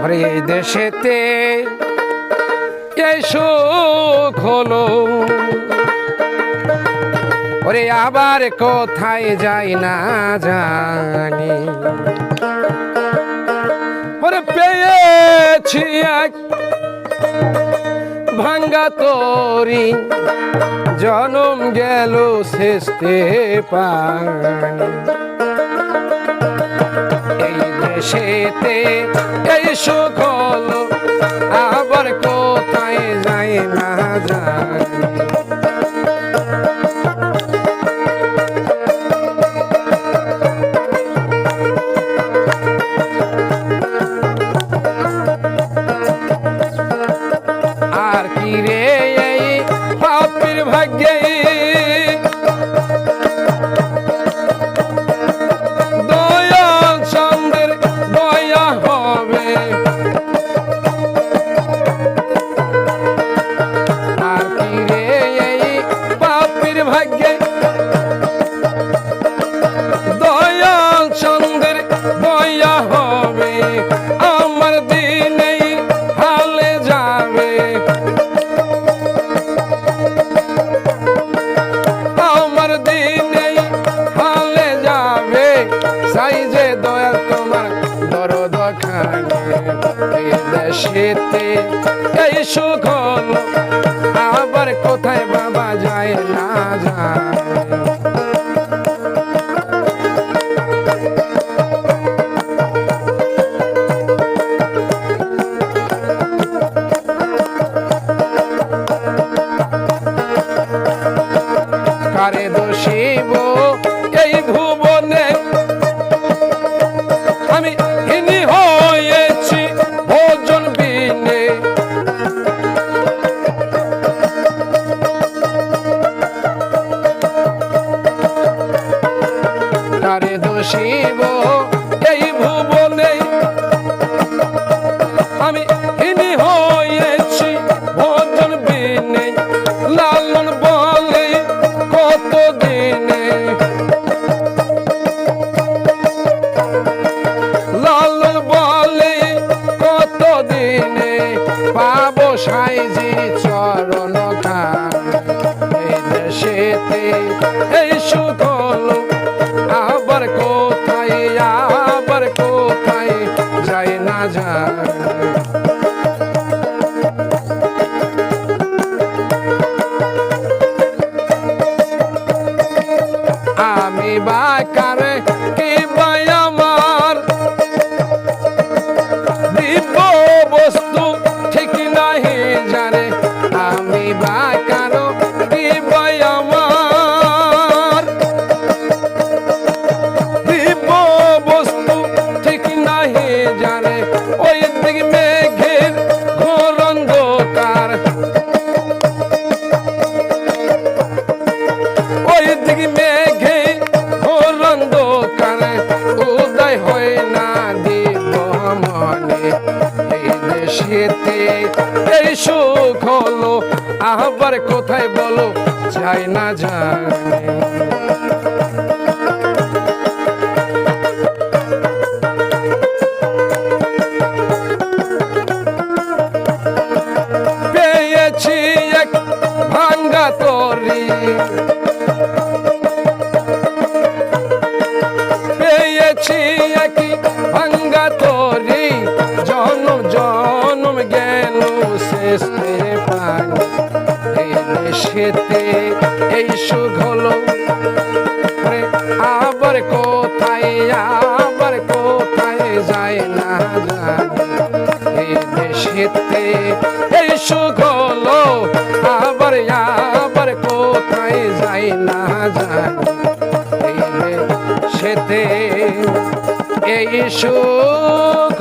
ওরে এই দেশেতে এই সুখ হলো, ওরে আবার কোথায় যাই না জানি। ওরে পেয়েছি এক ভাঙ্গা তরি, জনম গেল শেষতে পানি। এই দেশেতে এই সুখ হলো, আবার কোথায় যাই না জানি। আর কি রে এই পাপীর ভাগ্যে দয়াল চন্দ্রের দয়া হবে। আর কি রে এই পাপীর ভাগ্যে দয়াল চন্দ্রের দয়া হবে। আমার দিন এই হালে যাবে, আমার দিন এই হালে যাবে। চাই যে দয়াল তোমার দরদ খানে। এই দেশেতে এই সুখ হলো, আবার কোথায় বাবা যায় না যায়। কারে দোষিব এই ভুবনে, আমি হিনি হয়েছি ভোজন বিনে। কারে দোষিব এই ভুবনে, আমি হিনি হয়েছি ভোজন বিনে। লালন বলে কত দিনে, লালন বলে কত দিনে পাবো সাইজি চরণ খান। এই দেশেতে এই সুখ হলো, আবার কোথায় যাই না যায়। আমি বাকারে কি বাই আমার দিব্য বস্তু ঠিক নাহি জানে। আমি বাকারো কি বাই আমার দিব্য বস্তু ঠিক নাহি জানে। ওই দিক মেঘের ঘোর অন্ধকার, ওই দিক মেঘে ঘোর অন্ধকারে উদয় হয় না দিব মনে। এই দেশেতে এই সুখ হলো, আবার কোথায় বলো যাই না জানি। পেয়েছি এক ভাঙ্গা তরি, পেয়েছি এক ভাঙ্গা তরি, জনম জনম গেল শেষে পানি। এই দেশেতে এই সুখ হলো, আবার কোথায় যায় না জানি। এই দেশেতে এই সুখ হলো, আবার কোথায় যায় না জানি। এই দেশেতে এই সুখ